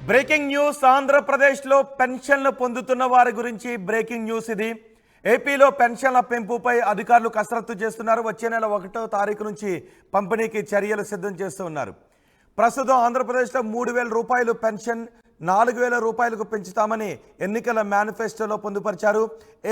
Breaking news ఆంధ్రప్రదేశ్లో పెన్షన్లు పొందుతున్న వారి గురించి బ్రేకింగ్ న్యూస్ ఇది. ఏపీలో పెన్షన్ల పెంపుపై అధికారులు కసరత్తు చేస్తున్నారు. వచ్చే నెల 1వ తారీఖు నుంచి పంపిణీకి చర్యలు సిద్ధం చేస్తూ ఉన్నారు. ప్రస్తుతం ఆంధ్రప్రదేశ్లో 3,000 రూపాయలు పెన్షన్ 4,000 రూపాయలకు పెంచుతామని ఎన్నికల మేనిఫెస్టోలో పొందుపరిచారు.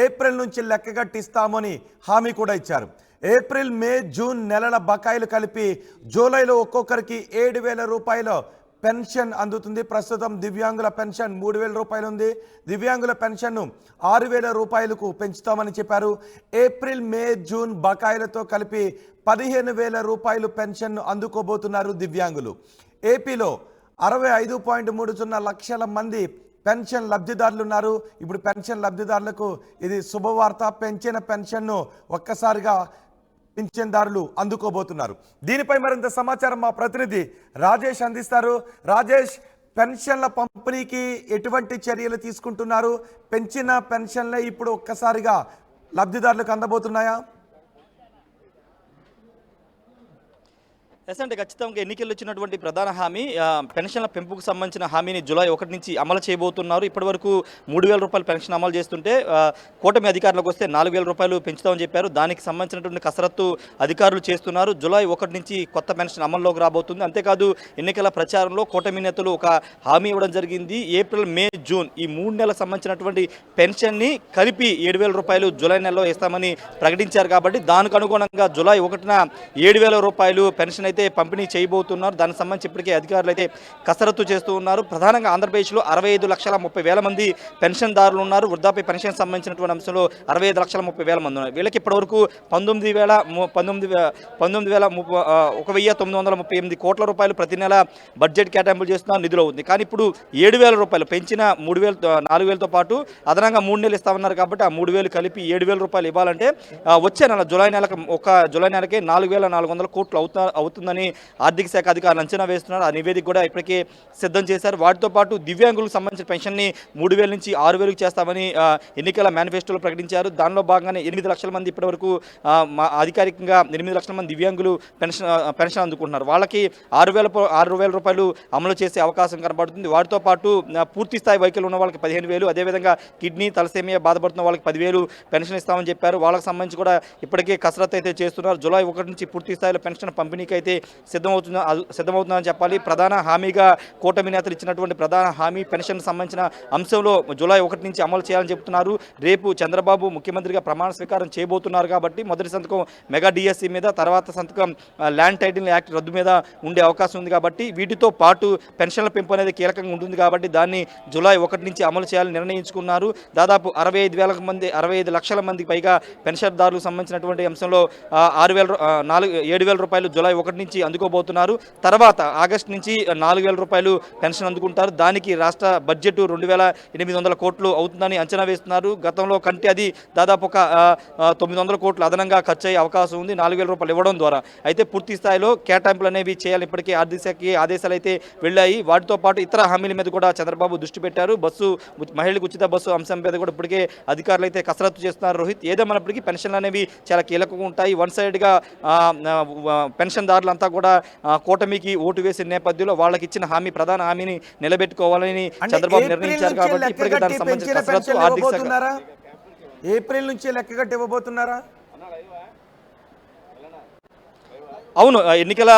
ఏప్రిల్ నుంచి లెక్కగట్టిస్తామని హామీ కూడా ఇచ్చారు. ఏప్రిల్, మే, జూన్ నెలల బకాయిలు కలిపి జూలైలో ఒక్కొక్కరికి 7,000 రూపాయలు పెన్షన్ అందుతుంది. ప్రస్తుతం దివ్యాంగుల పెన్షన్ 3,000 రూపాయలు ఉంది. దివ్యాంగుల పెన్షన్ను 6,000 రూపాయలకు పెంచుతామని చెప్పారు. ఏప్రిల్, మే, జూన్ బకాయిలతో కలిపి 15,000 రూపాయలు పెన్షన్ను అందుకోబోతున్నారు దివ్యాంగులు. ఏపీలో 65.30 లక్షల మంది పెన్షన్ లబ్ధిదారులు ఉన్నారు. ఇప్పుడు పెన్షన్ లబ్ధిదారులకు ఇది శుభవార్త. పెంచిన పెన్షన్ను ఒక్కసారిగా పింఛన్దారులు అందుకోబోతున్నారు. దీనిపై మరింత సమాచారం మా ప్రతినిధి రాజేష్ అందిస్తారు. రాజేష్, పెన్షన్ల పంపిణీకి ఎటువంటి చర్యలు తీసుకుంటున్నారు? పెంచిన పెన్షన్లే ఇప్పుడు ఒక్కసారిగా లబ్ధిదారులకు అందబోతున్నాయా? ఎస్ అంటే ఖచ్చితంగా ఎన్నికల్లో వచ్చినటువంటి ప్రధాన హామీ పెన్షన్ల పెంపుకు సంబంధించిన హామీని జూలై 1 నుంచి అమలు చేయబోతున్నారు. ఇప్పటివరకు 3,000 రూపాయలు పెన్షన్ అమలు చేస్తుంటే కూటమి అధికారులకు వస్తే 4,000 రూపాయలు పెంచుతామని చెప్పారు. దానికి సంబంధించినటువంటి కసరత్తు అధికారులు చేస్తున్నారు. జూలై 1 నుంచి కొత్త పెన్షన్ అమల్లోకి రాబోతుంది. అంతేకాదు ఎన్నికల ప్రచారంలో కూటమి నేతలు ఒక హామీ ఇవ్వడం జరిగింది. ఏప్రిల్, మే, జూన్ ఈ 3 నెలలకు సంబంధించినటువంటి పెన్షన్ని కలిపి 7,000 రూపాయలు జూలై నెలలో ఇస్తామని ప్రకటించారు. కాబట్టి దానికి అనుగుణంగా జూలై 1న 7,000 రూపాయలు పెన్షన్ అయితే పంపిణీ చేయబోతున్నారు. దానికి సంబంధించి ఇప్పటికే అధికారులు అయితే కసరత్తు చేస్తూ ఉన్నారు. ప్రధానంగా ఆంధ్రప్రదేశ్లో 65,30,000 మంది పెన్షన్దారులు ఉన్నారు. వృద్ధాప్య పెన్షన్ సంబంధించినటువంటి అంశంలో 65,30,000 మంది ఉన్నారు. వీళ్ళకి ఇప్పటివరకు 19,938 కోట్ల రూపాయలు ప్రతి నెల బడ్జెట్ కేటాయింపులు చేస్తున్నారు, నిధులు ఉంది. కానీ ఇప్పుడు 7,000 రూపాయలు పెంచిన 4,000తో పాటు అదనంగా 3 నెలలు ఇస్తామన్నారు. కాబట్టి ఆ 3,000 కలిపి 7,000 రూపాయలు ఇవ్వాలంటే వచ్చే నెల జూలై నెలకే 4,400 కోట్లు అవుతుందని ఆర్థిక శాఖ అధికారులు అంచనా వేస్తున్నారు. ఆ నివేదిక కూడా ఇప్పటికే సిద్ధం చేశారు. వాటితో పాటు దివ్యాంగులకు సంబంధించిన పెన్షన్ని 3,000 నుంచి 6,000కి చేస్తామని ఎన్నికల మేనిఫెస్టోలో ప్రకటించారు. దానిలో భాగంగానే 8 లక్షల మంది ఇప్పటివరకు అధికారికంగా 8 లక్షల మంది దివ్యాంగులు పెన్షన్ అందుకుంటున్నారు. వాళ్ళకి 6,000 రూపాయలు అమలు చేసే అవకాశం కనబడుతుంది. వాటితో పాటు పూర్తి స్థాయి వైకల్యం ఉన్న వాళ్ళకి 15,000, అదేవిధంగా కిడ్నీ, తలసేమియా బాధపడుతున్న వాళ్ళకి 10,000 పెన్షన్ ఇస్తామని చెప్పారు. వాళ్ళకి సంబంధించి కూడా ఇప్పటికే కసరత్తు అయితే చేస్తున్నారు. జూలై 1 నుంచి పూర్తి స్థాయిలో పెన్షన్ పంపిణీకి అయితే సిద్ధమవుతుందని చెప్పాలి. ప్రధాన హామీగా కూటమి నేతలు ఇచ్చినటువంటి ప్రధాన హామీ పెన్షన్ సంబంధించిన అంశంలో జూలై 1 నుంచి అమలు చేయాలని చెబుతున్నారు. రేపు చంద్రబాబు ముఖ్యమంత్రిగా ప్రమాణ స్వీకారం చేయబోతున్నారు. కాబట్టి మొదటి సంతకం మెగా డిఎస్సి మీద, తర్వాత సంతకం ల్యాండ్ టైటిల్ యాక్ట్ రద్దు మీద ఉండే అవకాశం ఉంది. కాబట్టి వీటితో పాటు పెన్షన్ల పెంపు అనేది కీలకంగా ఉంటుంది. కాబట్టి దాన్ని జూలై 1 నుంచి అమలు చేయాలని నిర్ణయించుకున్నారు. దాదాపు 65 లక్షల మందికి పైగా పెన్షన్దారులకు సంబంధించినటువంటి అంశంలో 7,000 రూపాయలు జూలై 1 నుంచి అందుకోబోతున్నారు. తర్వాత ఆగస్టు నుంచి 4,000 రూపాయలు పెన్షన్ అందుకుంటారు. దానికి రాష్ట్ర బడ్జెట్ 2,800 కోట్లు అవుతుందని అంచనా వేస్తున్నారు. గతంలో కంటే అది దాదాపు ఒక 900 కోట్లు అదనంగా ఖర్చు అయ్యే అవకాశం ఉంది 4,000 రూపాయలు ఇవ్వడం ద్వారా. అయితే పూర్తి స్థాయిలో కేటాయింపులు అనేవి చేయాలి. ఇప్పటికీ ఆర్థిక శాఖకి ఆదేశాలు అయితే వెళ్ళాయి. వాటితో పాటు ఇతర హామీల మీద కూడా చంద్రబాబు దృష్టి పెట్టారు. మహిళలకు ఉచిత బస్సు అంశం మీద కూడా ఇప్పటికే అధికారులు అయితే కసరత్తు చేస్తున్నారు. రోహిత్, ఏదేమైనప్పటికీ పెన్షన్లు అనేవి చాలా కీలకంగా ఉంటాయి. వన్ సైడ్గా పెన్షన్దారులంతా కూడా కూటమికి ఓటు వేసిన నేపథ్యంలో వాళ్ళకి ఇచ్చిన ప్రధాన హామీని నిలబెట్టుకోవాలని చంద్రబాబు నిర్ణయించారు. కాబట్టి ఇప్పటికే దానికి సంబంధించిన కసరత్తు ఆర్థిక శాఖ ఏప్రిల్ నుంచి లెక్కగట్టి ఇవ్వబోతున్నారా? అవును, ఎన్నికల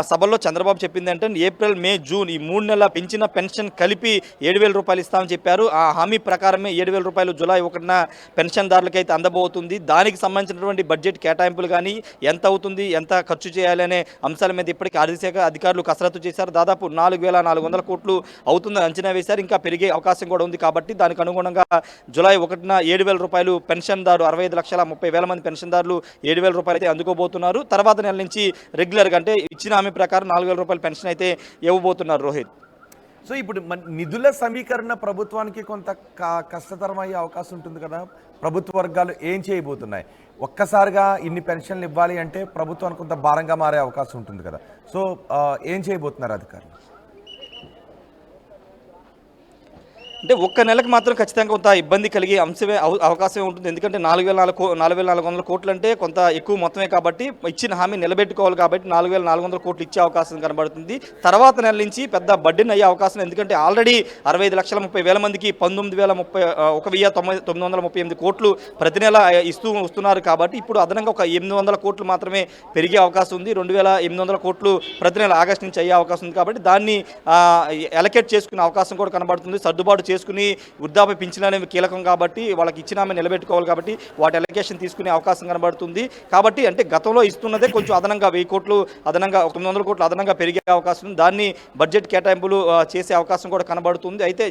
సభల్లో చంద్రబాబు చెప్పింది అంటే ఏప్రిల్, మే, జూన్ ఈ 3 నెలల పెంచిన పెన్షన్ కలిపి 7,000 రూపాయలు ఇస్తామని చెప్పారు. ఆ హామీ ప్రకారమే 7,000 రూపాయలు జూలై 1న పెన్షన్దారులకైతే అందబోతుంది. దానికి సంబంధించినటువంటి బడ్జెట్ కేటాయింపులు కానీ ఎంత అవుతుంది, ఎంత ఖర్చు చేయాలి అనే అంశాల మీద ఇప్పటికీ ఆర్థిక శాఖ అధికారులు కసరత్తు చేశారు. దాదాపు 4,400 కోట్లు అవుతుందని అంచనా వేశారు. ఇంకా పెరిగే అవకాశం కూడా ఉంది. కాబట్టి దానికి అనుగుణంగా జూలై 1న 7,000 రూపాయలు పెన్షన్దారు 65,30,000 మంది పెన్షన్దారులు 7,000 రూపాయలు అయితే అందుకోబోతున్నారు. తర్వాత నెల నుంచి రెగ్యులర్గా అంటే ఇచ్చిన హామీ ప్రకారం 4,000 రూపాయల పెన్షన్ అయితే ఇవ్వబోతున్నారు. రోహిత్, సో ఇప్పుడు నిధుల సమీకరణ ప్రభుత్వానికి కొంత కష్టతరమయ్యే అవకాశం ఉంటుంది కదా. ప్రభుత్వ వర్గాలు ఏం చేయబోతున్నాయి? ఒక్కసారిగా ఇన్ని పెన్షన్లు ఇవ్వాలి అంటే ప్రభుత్వానికి కొంత భారంగా మారే అవకాశం ఉంటుంది కదా. సో ఏం చేయబోతున్నారు అధికారులు? అంటే ఒక్క నెలకు మాత్రం ఖచ్చితంగా కొంత ఇబ్బంది కలిగే అవకాశమే ఉంటుంది. ఎందుకంటే 4,400 కోట్లు అంటే కొంత ఎక్కువ మొత్తమే కాబట్టి ఇచ్చిన హామీ నిలబెట్టుకోవాలి కాబట్టి 4,400 కోట్లు ఇచ్చే అవకాశం కనబడుతుంది. తర్వాత నెల నుంచి పెద్ద బడ్డెన్ అయ్యే అవకాశం, ఎందుకంటే ఆల్రెడీ 65,30,000 మందికి 19,938 కోట్లు ప్రతి నెల వస్తున్నారు కాబట్టి ఇప్పుడు అదనంగా ఒక 800 కోట్లు మాత్రమే పెరిగే అవకాశం ఉంది. 2,800 కోట్లు ప్రతి నెల ఆగస్టు నుంచి అయ్యే అవకాశం ఉంది కాబట్టి దాన్ని అలొకేట్ చేసుకునే అవకాశం కూడా కనబడుతుంది. సర్దుబాటు చేసుకుని వృద్ధాప్య పింఛన్ అనేవి కీలకం కాబట్టి వాళ్ళకి ఇచ్చిన ఆమె నిలబెట్టుకోవాలి కాబట్టి వాటి అలొకేషన్ తీసుకునే అవకాశం కనబడుతుంది. కాబట్టి అంటే గతంలో ఇస్తున్నదే కొంచెం అదనంగా 1000 కోట్లు అదనంగా 900 కోట్లు అదనంగా పెరిగే అవకాశం ఉంది. దాన్ని బడ్జెట్ కేటాయింపులు చేసే అవకాశం కూడా కనబడుతుంది. అయితే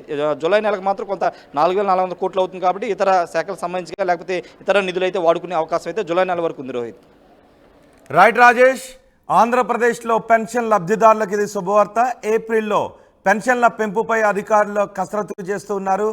జూలై నెలకు మాత్రం కొంత 4,400 కోట్లు అవుతుంది కాబట్టి ఇతర శాఖలకు సంబంధించి లేకపోతే ఇతర నిధులు అయితే వాడుకునే అవకాశం అయితే జూలై నెల వరకు ఉంది. రోహిత్. రైట్ రాజేష్, ఆంధ్రప్రదేశ్లో పెన్షన్ లబ్ధిదారులకు ఇది శుభవార్త. ఏప్రిల్లో పెన్షన్ల పెంపుపై అధికారులు కసరత్తు చేస్తూ ఉన్నారు.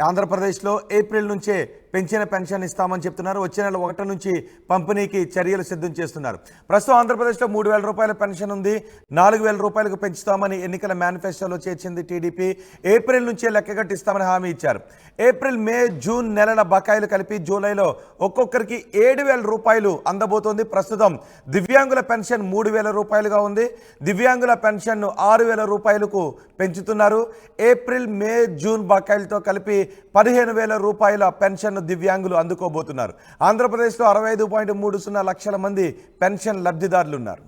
ఆంధ్రప్రదేశ్లో ఏప్రిల్ నుంచే పెంచిన పెన్షన్ ఇస్తామని చెప్తున్నారు. వచ్చే నెల 1 నుంచి పంపిణీకి చర్యలు సిద్ధం చేస్తున్నారు. ప్రస్తుతం ఆంధ్రప్రదేశ్లో 3,000 రూపాయల పెన్షన్ ఉంది. 4,000 రూపాయలకు పెంచుతామని ఎన్నికల మేనిఫెస్టోలో చేర్చింది టీడీపీ. ఏప్రిల్ నుంచే లెక్కగట్టిస్తామని హామీ ఇచ్చారు. ఏప్రిల్, మే, జూన్ నెలల బకాయిలు కలిపి జూలైలో ఒక్కొక్కరికి 7,000 రూపాయలు అందబోతోంది. ప్రస్తుతం దివ్యాంగుల పెన్షన్ 3,000 రూపాయలుగా ఉంది. దివ్యాంగుల పెన్షన్ను 6,000 రూపాయలకు పెంచుతున్నారు. ఏప్రిల్, మే, జూన్ బకాయిలతో కలిపి 15,000 రూపాయల పెన్షన్ను దివ్యాంగులు అందుకోబోతున్నారు. ఆంధ్రప్రదేశ్లో 65.30 లక్షల మంది పెన్షన్ లబ్ధిదారులు ఉన్నారు.